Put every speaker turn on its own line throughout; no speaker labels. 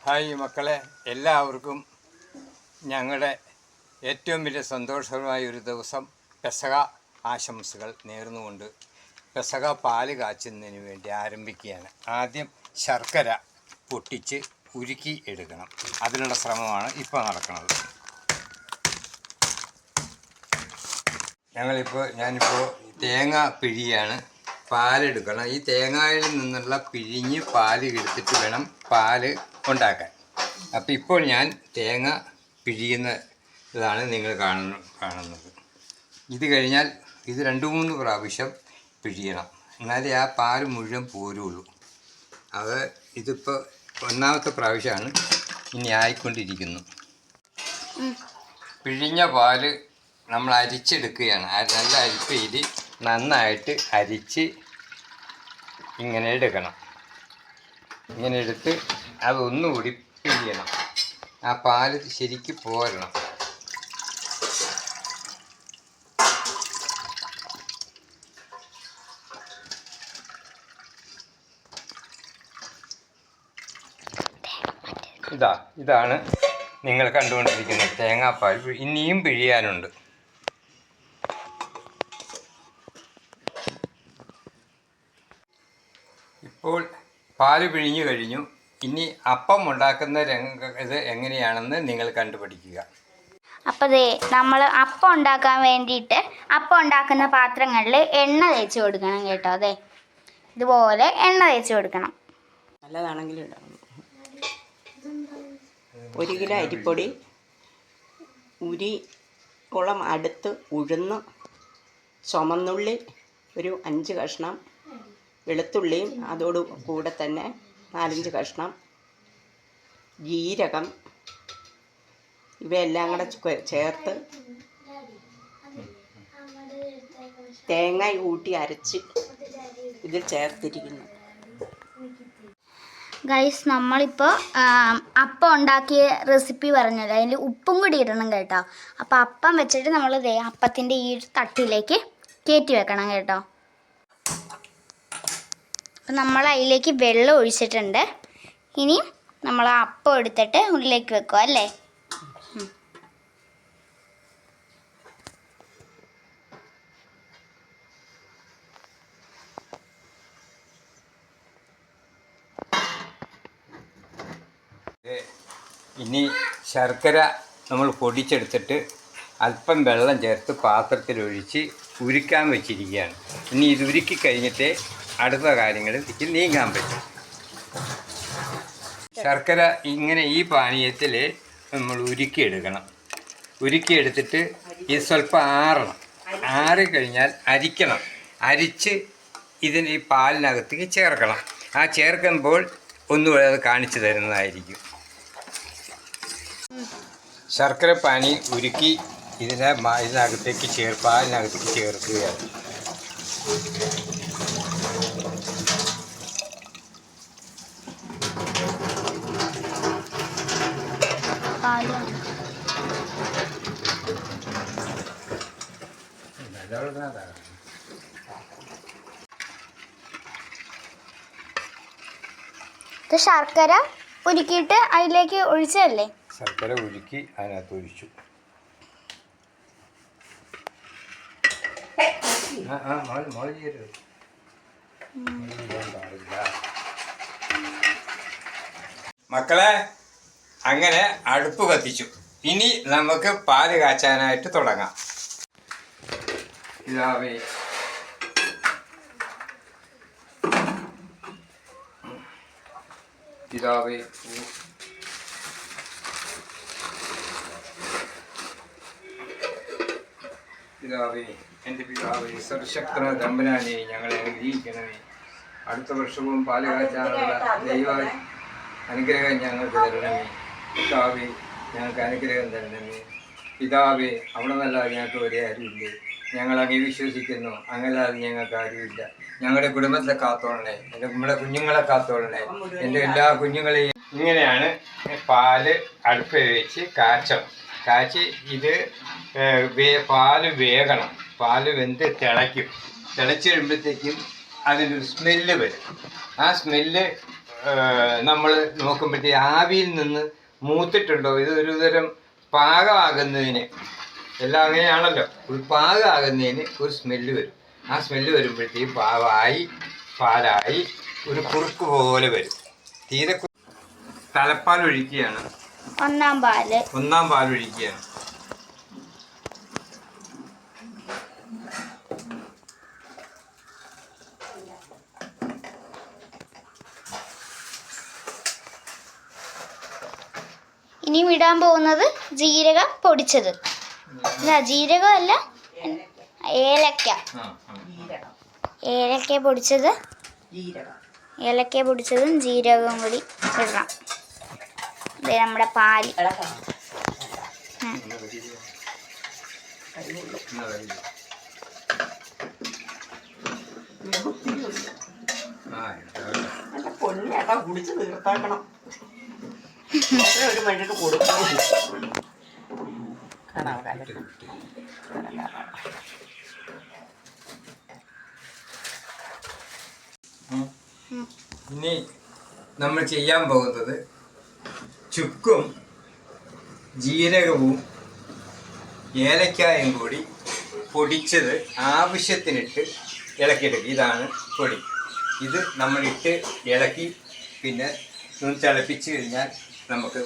Hi മക്കളെ, എല്ലാവർക്കും ഞങ്ങളുടെ ഏറ്റവും വലിയ സന്തോഷകരമായ ഒരു ദിവസം പെസഹ ആശംസകൾ നേർന്നുകൊണ്ട് പെസഹ പാല് കാച്ചുന്നതിന് വേണ്ടി ആരംഭിക്കുകയാണ്. ആദ്യം ശർക്കര പൊട്ടിച്ച് ഉരുക്കി എടുക്കണം. അതിനുള്ള ശ്രമമാണ് ഇപ്പോൾ നടക്കുന്നത്. ഞാനിപ്പോൾ തേങ്ങ പിഴിയാണ്. പാലെടുക്കണം. ഈ തേങ്ങയിൽ നിന്നുള്ള പിഴിഞ്ഞ് പാല് എടുത്തിട്ട് വേണം പാല് ഉണ്ടാക്കാൻ. അപ്പോൾ ഇപ്പോൾ ഞാൻ തേങ്ങ പിഴിയുന്ന ഇതാണ് നിങ്ങൾ കാണുന്നത്. ഇത് കഴിഞ്ഞാൽ ഇത് 2-3 പ്രാവശ്യം പിഴിയണം, എന്നാലേ ആ പാല് മുഴുവൻ പോരുള്ളൂ. ഇതിപ്പോൾ 1ാമത്തെ പ്രാവശ്യമാണ് ഇനി ആയിക്കൊണ്ടിരിക്കുന്നു. പിഴിഞ്ഞ പാല് നമ്മൾ അരിച്ചെടുക്കുകയാണ്. നല്ല അരിപ്പയിൽ നന്നായിട്ട് അരിച്ച് ഇങ്ങനെ എടുക്കണം. ഇങ്ങനെ എടുത്ത് അതൊന്നുകൂടി പിഴിയണം. ആ പാല് ശരിക്ക് പോരണം. ഇതാണ് നിങ്ങൾ കണ്ടുകൊണ്ടിരിക്കുന്നത് തേങ്ങാപ്പാൽ. ഇനിയും പിഴിയാനുണ്ട്. ഇപ്പോൾ പാല് പിഴിഞ്ഞു കഴിഞ്ഞു. ഇനി അപ്പം ഉണ്ടാക്കുന്ന ഇത് എങ്ങനെയാണെന്ന് നിങ്ങൾ കണ്ടുപിടിക്കുക.
അപ്പോൾ നമ്മൾ അപ്പം ഉണ്ടാക്കാൻ വേണ്ടിയിട്ട് അപ്പം ഉണ്ടാക്കുന്ന പാത്രങ്ങളിൽ എണ്ണ തേച്ച് കൊടുക്കണം കേട്ടോ. ഇതുപോലെ എണ്ണ തേച്ച് കൊടുക്കണം.
നല്ലതാണെങ്കിലും ഇടാം. 1 കിലോ അരിപ്പൊടി, ഉരിക്കുളം അടുത്ത് ഉഴുന്ന്, ചുമന്നുള്ളി ഒരു 5 കഷ്ണം, വെളുത്തുള്ളിയും അതോട് കൂടെ തന്നെ 4-5 കഷ്ണം, ജീരകം, ഇവയെല്ലാം കൂടെ ചേർത്ത് തേങ്ങ കൂട്ടി അരച്ച് ഇതിൽ ചേർത്തിരിക്കുന്നു.
ഗൈസ്, നമ്മളിപ്പോൾ അപ്പം ഉണ്ടാക്കിയ റെസിപ്പി പറഞ്ഞല്ലോ, അതിൽ ഉപ്പും കൂടി ഇടണം കേട്ടോ. അപ്പോൾ അപ്പം വെച്ചിട്ട് നമ്മൾ അപ്പത്തിൻ്റെ ഈ തട്ടിലേക്ക് കയറ്റി വെക്കണം കേട്ടോ. അപ്പം നമ്മൾ അതിലേക്ക് വെള്ളം ഒഴിച്ചിട്ടുണ്ട്. ഇനി നമ്മൾ ആ അപ്പം എടുത്തിട്ട് ഉള്ളിലേക്ക് വെക്കുക അല്ലേ.
ഇനി ശർക്കര നമ്മൾ പൊടിച്ചെടുത്തിട്ട് അല്പം വെള്ളം ചേർത്ത് പാത്രത്തിലൊഴിച്ച് ഉരുക്കാൻ വെച്ചിരിക്കുകയാണ്. ഇനി ഇത് ഉരുക്കി കഴിഞ്ഞിട്ട് അടുത്ത കാര്യങ്ങളിലേക്ക് നീങ്ങാൻ പറ്റും. ശർക്കര ഇങ്ങനെ ഈ പാനീയത്തിൽ നമ്മൾ ഉരുക്കിയെടുക്കണം. ഉരുക്കിയെടുത്തിട്ട് ഇത് സ്വല്പം ആറണം. ആറിക്കഴിഞ്ഞാൽ അരിക്കണം. അരിച്ച് ഇതിന് ഈ പാലിനകത്തേക്ക് ചേർക്കണം. ആ ചേർക്കുമ്പോൾ ഒന്നുകൂടെ അത് കാണിച്ചു തരുന്നതായിരിക്കും. ശർക്കര പാനി ഉരുക്കി ഇതിനകത്തേക്ക് പാലിനകത്തേക്ക് ചേർക്കുകയാണ്.
ഇത് ശർക്കര ഉരുക്കിയിട്ട് അതിലേക്ക് ഒഴിച്ചതല്ലേ?
ശർക്കര ഉരുക്കി അതിനകത്ത് ഒഴിച്ചു. മക്കളെ, അങ്ങനെ അടുപ്പ് കത്തിച്ചു. ഇനി നമുക്ക് പാല് കാച്ചാനായിട്ട് തുടങ്ങാം. ഇതാവേ പിതാവേ പിതാവേ, എൻ്റെ പിതാവേ, സർവശക്തനായ തമ്പുരാനെ, ഞങ്ങളെ അനുഗ്രഹിക്കണമേ. അടുത്ത വർഷവും പാല് കാച്ചാനുള്ള ദൈവ അനുഗ്രഹം ഞങ്ങൾക്ക് തരണമേ. പിതാവേ, ഞങ്ങൾക്ക് അനുഗ്രഹം തരണമേ. പിതാവേ, അവിടെ നല്ലാതെ ഞങ്ങൾക്ക് ഒരേ ആരുമില്ലേ. ഞങ്ങൾ അങ്ങ് വിശ്വസിക്കുന്നു. അങ്ങല്ലാതെ ഞങ്ങൾക്ക് ആരുമില്ല. ഞങ്ങളുടെ കുടുംബത്തെ കാത്തോളണേ. നമ്മുടെ കുഞ്ഞുങ്ങളെ കാത്തോളണേ. എൻ്റെ എല്ലാ കുഞ്ഞുങ്ങളെയും. ഇങ്ങനെയാണ് പാല് അടുപ്പ് വെച്ച് കാച്ചി ഇത് പാല് വേകണം. പാല് വെന്ത് തിളയ്ക്കും. തിളച്ച് കഴിയുമ്പോഴത്തേക്കും അതിനൊരു സ്മെല്ല് വരും. ആ സ്മെല്ല് നമ്മൾ നോക്കുമ്പോഴത്തേ ആവിയിൽ നിന്ന് മൂത്തിട്ടുണ്ടോ, ഇത് ഒരു തരം പാകമാകുന്നതിന്, എല്ലാം അങ്ങനെയാണല്ലോ, ഒരു പാകമാകുന്നതിന് ഒരു സ്മെല്ല് വരും. ആ സ്മെല്ല് വരുമ്പോഴത്തേക്കും പാവായി പാലായി ഒരു കുറുക്ക് പോലെ വരും. തീരെ തലപ്പാൽ ഒഴിക്കുകയാണ്,
ഒന്നാം പാൽ
ഒഴിക്കുകയാണ്.
ഇനിയും ഇടാൻ പോകുന്നത് ജീരകം പൊടിച്ചത്. ജീരകമല്ല, ഏലക്ക. ഏലക്ക പൊടിച്ചതും ജീരകവും കൂടി ഇടണം. ഇത് നമ്മുടെ പാല്.
പൊന്നിയാട്ടാ കുടിച്ച് തീർത്താക്കണം. ഒരു മനുഷ്യർക്ക് കൊടുക്കണം.
ഇനി നമ്മൾ ചെയ്യാൻ പോകുന്നത് ചുക്കും ജീരകവും ഏലക്കായും കൂടി പൊടിച്ചത് ആവശ്യത്തിനിട്ട് ഇളക്കിയെടുക്കുക. ഇതാണ് പൊടി. ഇത് നമ്മളിട്ട് ഇളക്കി പിന്നെ ഒന്ന് തിളപ്പിച്ച് കഴിഞ്ഞാൽ നമുക്ക്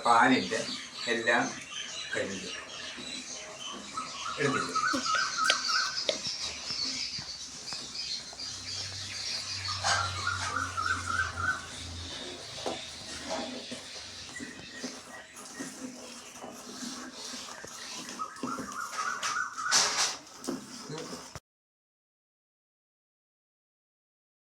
പാലിൻ്റെ എല്ലാം കഴിഞ്ഞു എടുത്തിട്ട്